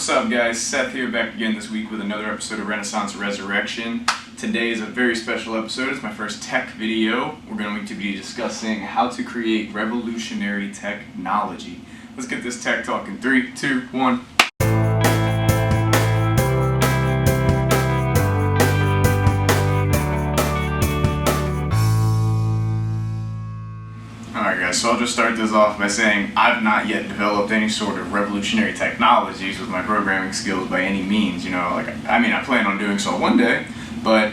What's up, guys? Seth here, back again this week with another episode of Renaissance Resurrection. Today is a very special episode. It's my first tech video. We're going to be discussing how to create revolutionary technology. Let's get this tech talk in 3, 2, 1. Alright guys, so I'll just start this off by saying I've not yet developed any sort of revolutionary technologies with my programming skills by any means. I plan on doing so one day, but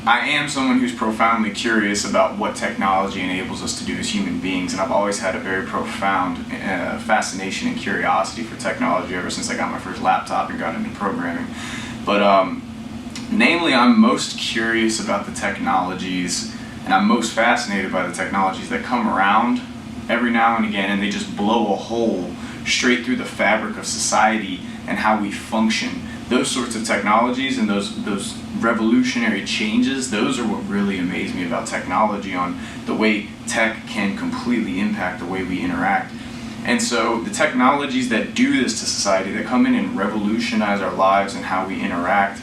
I am someone who's profoundly curious about what technology enables us to do as human beings, and I've always had a very profound fascination and curiosity for technology ever since I got my first laptop and got into programming. But namely, I'm most curious about the technologies, and I'm most fascinated by the technologies that come around every now and again, and they just blow a hole straight through the fabric of society and how we function. Those sorts of technologies and those revolutionary changes, those are what really amaze me about technology, on the way tech can completely impact the way we interact. And so the technologies that do this to society, that come in and revolutionize our lives and how we interact,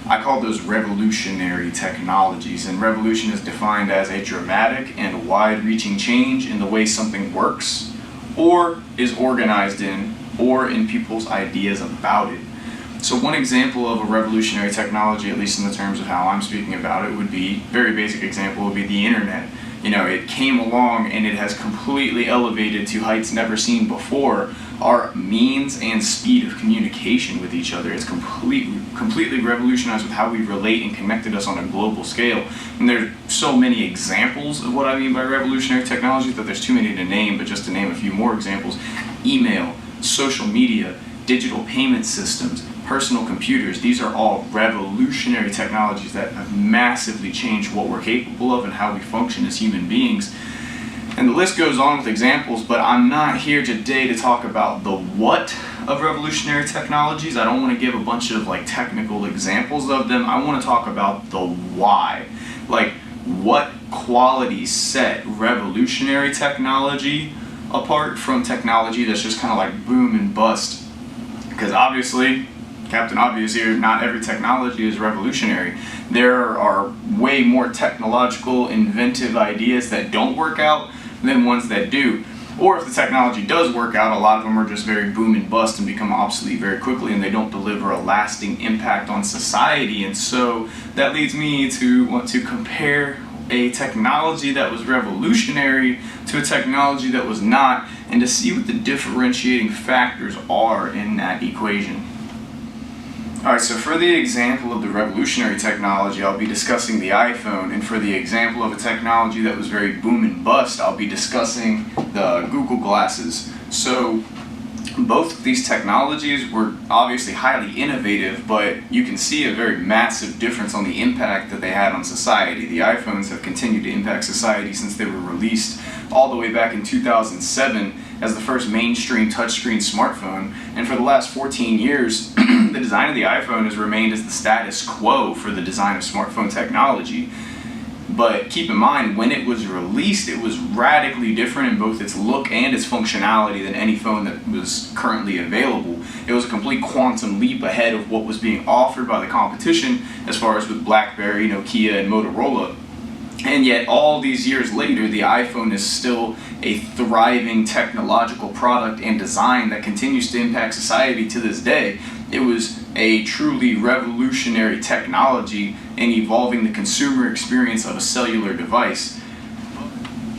I call those revolutionary technologies. And revolution is defined as a dramatic and wide-reaching change in the way something works, or is organized in, or in people's ideas about it. So one example of a revolutionary technology, at least in the terms of how I'm speaking about it, would be, very basic example, would be the internet. It came along and it has completely elevated to heights never seen before our means and speed of communication with each other. It's completely revolutionized with how we relate and connected us on a global scale. And there's so many examples of what I mean by revolutionary technology that there's too many to name, but just to name a few more examples: email, social media, digital payment systems, personal computers. These are all revolutionary technologies that have massively changed what we're capable of and how we function as human beings. And the list goes on with examples, but I'm not here today to talk about the what of revolutionary technologies. I don't want to give a bunch of technical examples of them. I want to talk about the why. What qualities set revolutionary technology apart from technology that's just kind of boom and bust. Because obviously, Captain Obvious here, not every technology is revolutionary. There are way more technological, inventive ideas that don't work out than ones that do. Or if the technology does work out, a lot of them are just very boom and bust and become obsolete very quickly, and they don't deliver a lasting impact on society. And so that leads me to want to compare a technology that was revolutionary to a technology that was not, and to see what the differentiating factors are in that equation. Alright, so for the example of the revolutionary technology, I'll be discussing the iPhone, and for the example of a technology that was very boom and bust, I'll be discussing the Google glasses. So both of these technologies were obviously highly innovative, but you can see a very massive difference on the impact that they had on society. The iPhones have continued to impact society since they were released all the way back in 2007 as the first mainstream touchscreen smartphone, and for the last 14 years the design of the iPhone has remained as the status quo for the design of smartphone technology. But keep in mind, when it was released, it was radically different in both its look and its functionality than any phone that was currently available. It was a complete quantum leap ahead of what was being offered by the competition, as far as with BlackBerry, Nokia, and Motorola. And yet, all these years later, the iPhone is still a thriving technological product and design that continues to impact society to this day. It was a truly revolutionary technology in evolving the consumer experience of a cellular device.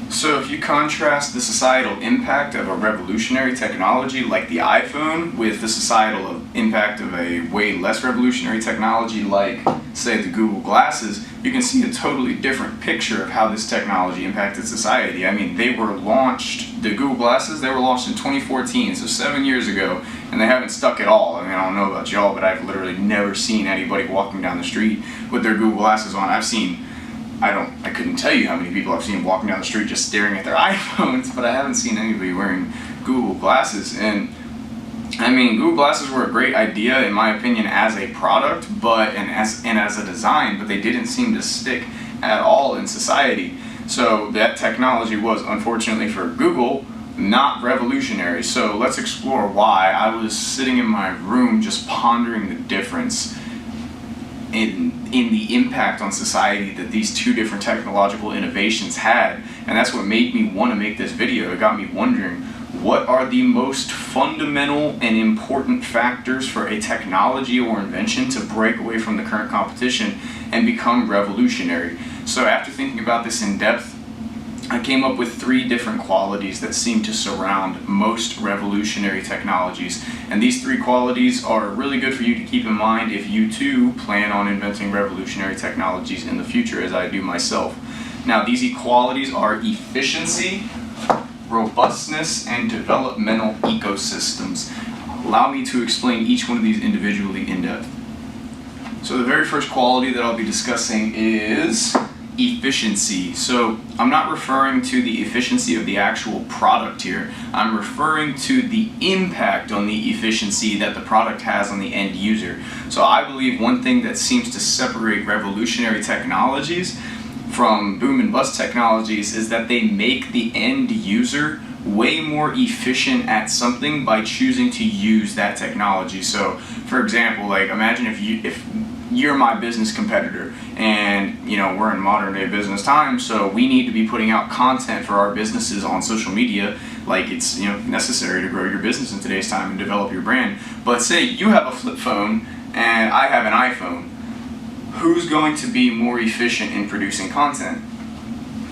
So if you contrast the societal impact of a revolutionary technology like the iPhone with the societal impact of a way less revolutionary technology like, say, the Google glasses, you can see a totally different picture of how this technology impacted society. The Google glasses, they were launched in 2014, so 7 years ago, and they haven't stuck at all. I don't know about y'all, but I've literally never seen anybody walking down the street with their Google glasses on. I couldn't tell you how many people I've seen walking down the street just staring at their iPhones, but I haven't seen anybody wearing Google glasses. And Google glasses were a great idea, in my opinion, as a product, and as a design, but they didn't seem to stick at all in society. So that technology was, unfortunately for Google, not revolutionary. So let's explore why. I was sitting in my room just pondering the difference in the impact on society that these two different technological innovations had, and that's what made me want to make this video. It got me wondering, what are the most fundamental and important factors for a technology or invention to break away from the current competition and become revolutionary? So after thinking about this in depth, I came up with 3 different qualities that seem to surround most revolutionary technologies. And these 3 qualities are really good for you to keep in mind if you too plan on inventing revolutionary technologies in the future, as I do myself. Now, these qualities are efficiency, robustness, and developmental ecosystems. Allow me to explain each one of these individually in depth. So the very first quality that I'll be discussing is efficiency. So I'm not referring to the efficiency of the actual product here. I'm referring to the impact on the efficiency that the product has on the end user. So I believe one thing that seems to separate revolutionary technologies from boom and bust technologies is that they make the end user way more efficient at something by choosing to use that technology. So for example, like imagine if you're my business competitor, and we're in modern day business time, so we need to be putting out content for our businesses on social media, like it's necessary to grow your business in today's time and develop your brand. But say you have a flip phone and I have an iPhone. Who's going to be more efficient in producing content?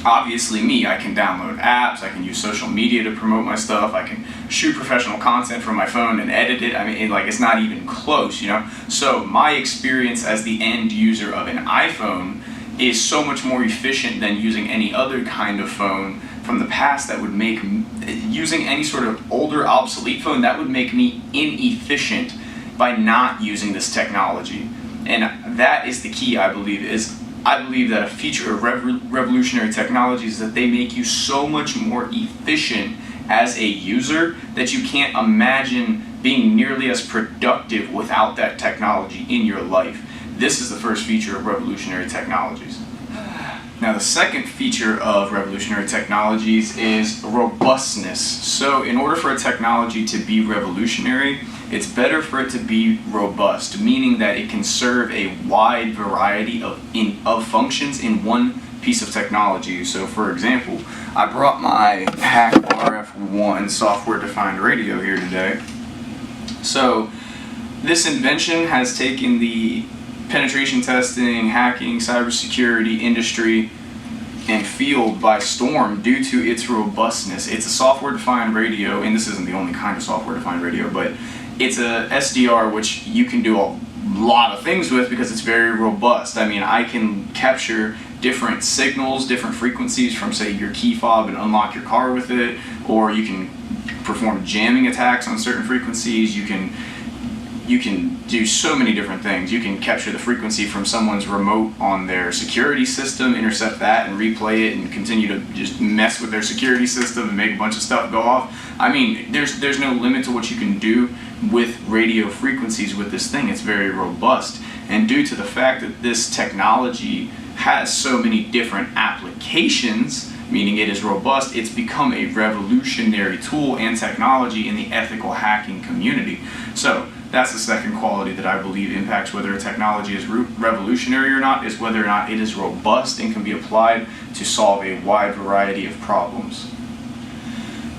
Obviously me. I can download apps, I can use social media to promote my stuff, I can shoot professional content from my phone and edit it. I mean, it's not even close, So my experience as the end user of an iPhone is so much more efficient than using any other kind of phone from the past that would make, using any sort of older obsolete phone, that would make me inefficient by not using this technology. And that is the key, I believe that a feature of revolutionary technologies is that they make you so much more efficient as a user that you can't imagine being nearly as productive without that technology in your life. This is the first feature of revolutionary technologies. Now, the second feature of revolutionary technologies is robustness. So in order for a technology to be revolutionary, it's better for it to be robust, meaning that it can serve a wide variety of functions in one piece of technology. So for example, I brought my Hack RF1 software-defined radio here today. So this invention has taken the penetration testing, hacking, cybersecurity industry and field by storm due to its robustness. It's a software-defined radio, and this isn't the only kind of software-defined radio, but it's a SDR which you can do a lot of things with because it's very robust. I mean, I can capture different signals, different frequencies from, say, your key fob and unlock your car with it, or you can perform jamming attacks on certain frequencies. You can do so many different things. You can capture the frequency from someone's remote on their security system, intercept that and replay it and continue to just mess with their security system and make a bunch of stuff go off. I mean, there's no limit to what you can do with radio frequencies with this thing. It's very robust. And due to the fact that this technology has so many different applications, meaning it is robust, it's become a revolutionary tool and technology in the ethical hacking community. So that's the second quality that I believe impacts whether a technology is revolutionary or not, is whether or not it is robust and can be applied to solve a wide variety of problems.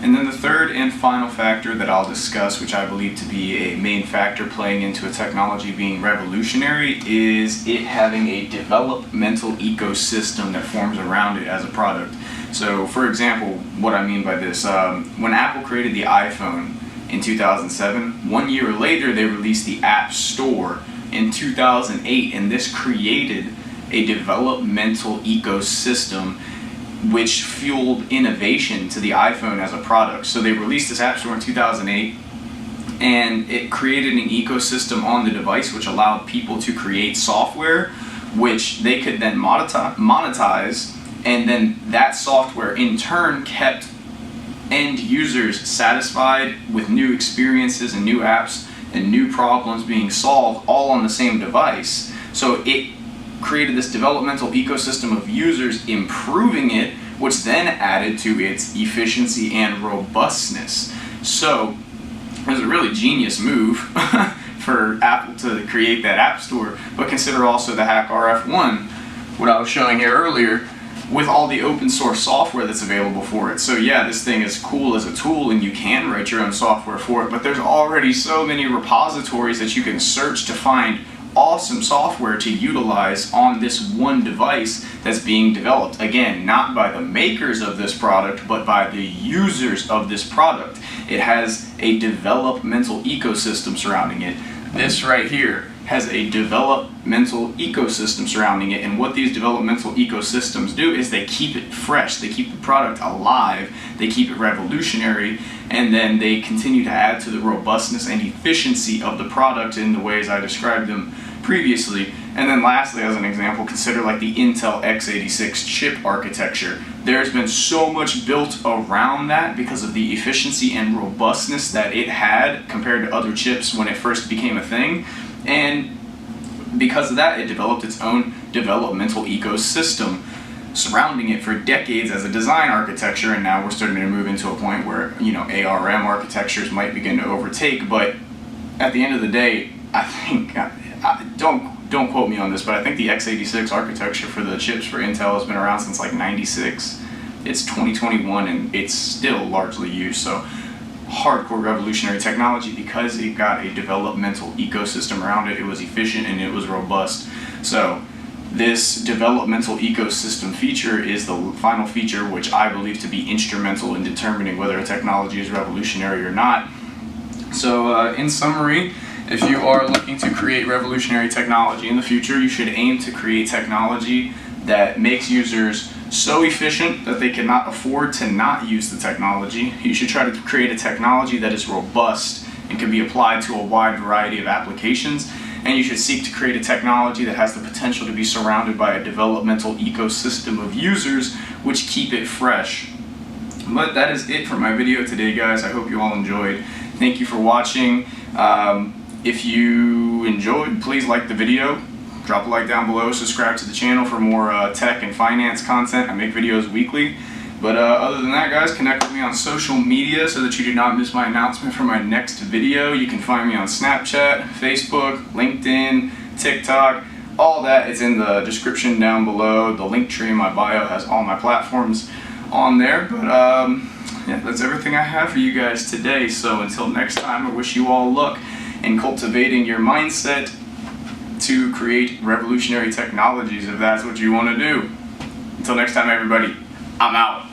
And then the third and final factor that I'll discuss, which I believe to be a main factor playing into a technology being revolutionary, is it having a developmental ecosystem that forms around it as a product. So for example, what I mean by this, when Apple created the iPhone in 2007, 1 year later they released the App Store in 2008, and this created a developmental ecosystem which fueled innovation to the iPhone as a product. So they released this App Store in 2008, and it created an ecosystem on the device which allowed people to create software which they could then monetize, and then that software in turn kept end users satisfied with new experiences and new apps and new problems being solved all on the same device. So it created this developmental ecosystem of users improving it which then added to its efficiency and robustness. So it was a really genius move for Apple to create that app store. But consider also the Hack RF1, what I was showing here earlier, with all the open source software that's available for it. So yeah, this thing is cool as a tool and you can write your own software for it, but there's already so many repositories that you can search to find awesome software to utilize on this one device that's being developed. Again, not by the makers of this product, but by the users of this product. It has a developmental ecosystem surrounding it. This right here has a developmental ecosystem surrounding it, and what these developmental ecosystems do is they keep it fresh, they keep the product alive, they keep it revolutionary, and then they continue to add to the robustness and efficiency of the product in the ways I described them previously. And then lastly, as an example, consider like the Intel x86 chip architecture. There's been so much built around that because of the efficiency and robustness that it had compared to other chips when it first became a thing. And because of that, it developed its own developmental ecosystem surrounding it for decades as a design architecture, and now we're starting to move into a point where, you know, ARM architectures might begin to overtake. But at the end of the day, I think, don't quote me on this, but I think the x86 architecture for the chips for Intel has been around since like 96. It's 2021 and it's still largely used. So hardcore revolutionary technology because it got a developmental ecosystem around it. It was efficient and it was robust. So this developmental ecosystem feature is the final feature which I believe to be instrumental in determining whether a technology is revolutionary or not. So in summary, if you are looking to create revolutionary technology in the future, you should aim to create technology that makes users so efficient that they cannot afford to not use the technology. You should try to create a technology that is robust and can be applied to a wide variety of applications. And you should seek to create a technology that has the potential to be surrounded by a developmental ecosystem of users which keep it fresh. But that is it for my video today, guys. I hope you all enjoyed. Thank you for watching. If you enjoyed, please like the video. Drop a like down below, subscribe to the channel for more tech and finance content. I make videos weekly. But other than that, guys, connect with me on social media so that you do not miss my announcement for my next video. You can find me on Snapchat, Facebook, LinkedIn, TikTok, all that is in the description down below. The link tree in my bio has all my platforms on there. But yeah, that's everything I have for you guys today. So until next time, I wish you all luck in cultivating your mindset to create revolutionary technologies if that's what you want to do. Until next time, everybody, I'm out.